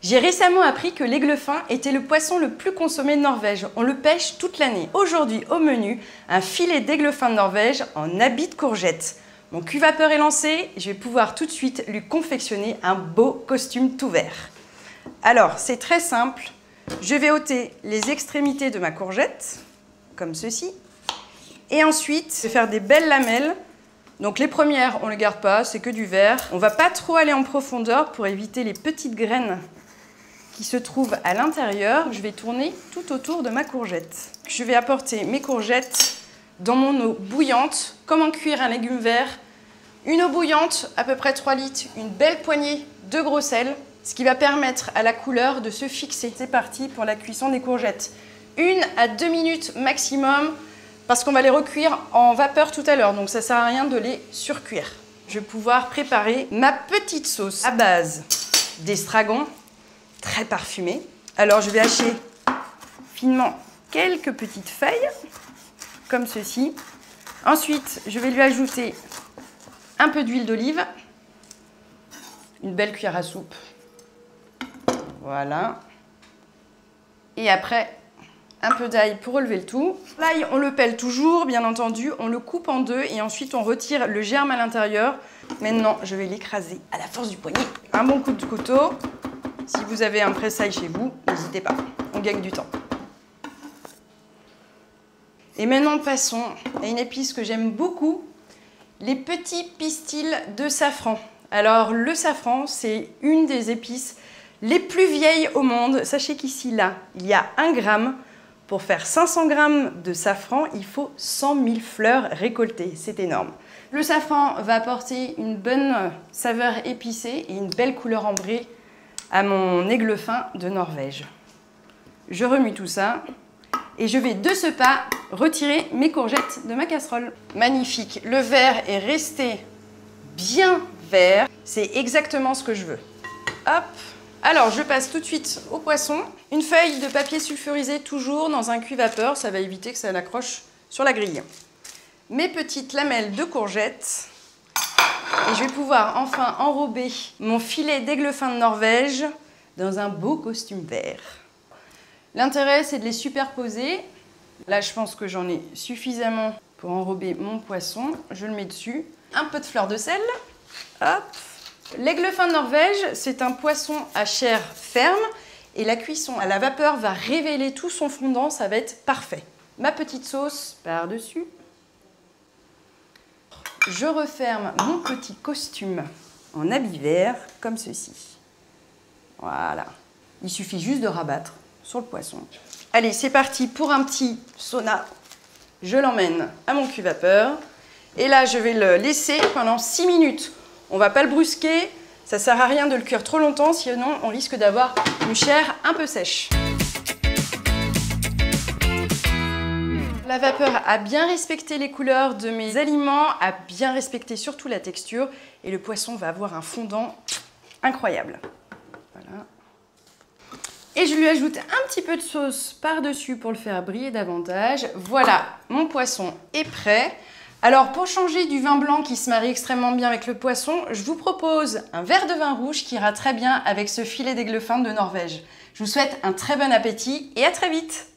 J'ai récemment appris que l'aiglefin était le poisson le plus consommé de Norvège. On le pêche toute l'année. Aujourd'hui, au menu, un filet d'aiglefin de Norvège en habit de courgette. Mon cuvapeur est lancé, je vais pouvoir tout de suite lui confectionner un beau costume tout vert. Alors, c'est très simple. Je vais ôter les extrémités de ma courgette, comme ceci. Et ensuite, je vais faire des belles lamelles. Donc les premières, on ne les garde pas, c'est que du vert. On ne va pas trop aller en profondeur pour éviter les petites graines qui se trouvent à l'intérieur. Je vais tourner tout autour de ma courgette. Je vais apporter mes courgettes dans mon eau bouillante. Comment cuire un légume vert? Une eau bouillante, à peu près 3 litres, une belle poignée de gros sel, ce qui va permettre à la couleur de se fixer. C'est parti pour la cuisson des courgettes. 1 à 2 minutes maximum, parce qu'on va les recuire en vapeur tout à l'heure, donc ça ne sert à rien de les surcuire. Je vais pouvoir préparer ma petite sauce à base d'estragon, très parfumée. Alors je vais hacher finement quelques petites feuilles, comme ceci. Ensuite, je vais lui ajouter un peu d'huile d'olive, une belle cuillère à soupe. Voilà. Et après, un peu d'ail pour relever le tout. L'ail, on le pèle toujours, bien entendu. On le coupe en deux et ensuite on retire le germe à l'intérieur. Maintenant, je vais l'écraser à la force du poignet. Un bon coup de couteau. Si vous avez un presse-ail chez vous, n'hésitez pas. On gagne du temps. Et maintenant, passons à une épice que j'aime beaucoup, les petits pistils de safran. Alors, le safran, c'est une des épices les plus vieilles au monde. Sachez qu'ici, là, il y a 1 gramme. Pour faire 500 g de safran, il faut 100 000 fleurs récoltées. C'est énorme. Le safran va apporter une bonne saveur épicée et une belle couleur ambrée à mon aiglefin de Norvège. Je remue tout ça et je vais de ce pas retirer mes courgettes de ma casserole. Magnifique, le vert est resté bien vert. C'est exactement ce que je veux. Hop. Alors, je passe tout de suite au poisson. Une feuille de papier sulfurisé toujours dans un cuit-vapeur, ça va éviter que ça n'accroche sur la grille. Mes petites lamelles de courgettes. Et je vais pouvoir enfin enrober mon filet d'aiglefin de Norvège dans un beau costume vert. L'intérêt, c'est de les superposer. Là, je pense que j'en ai suffisamment pour enrober mon poisson. Je le mets dessus. Un peu de fleur de sel. Hop. L'aiglefin de Norvège, c'est un poisson à chair ferme et la cuisson à la vapeur va révéler tout son fondant, ça va être parfait. Ma petite sauce par-dessus. Je referme mon petit costume en habit vert, comme ceci. Voilà. Il suffit juste de rabattre sur le poisson. Allez, c'est parti pour un petit sauna. Je l'emmène à mon cuit-vapeur. Et là, je vais le laisser pendant 6 minutes. On ne va pas le brusquer. Ça ne sert à rien de le cuire trop longtemps, sinon on risque d'avoir une chair un peu sèche. La vapeur a bien respecté les couleurs de mes aliments, a bien respecté surtout la texture et le poisson va avoir un fondant incroyable. Voilà. Et je lui ajoute un petit peu de sauce par-dessus pour le faire briller davantage. Voilà, mon poisson est prêt. Alors pour changer du vin blanc qui se marie extrêmement bien avec le poisson, je vous propose un verre de vin rouge qui ira très bien avec ce filet d'aiglefin de Norvège. Je vous souhaite un très bon appétit et à très vite!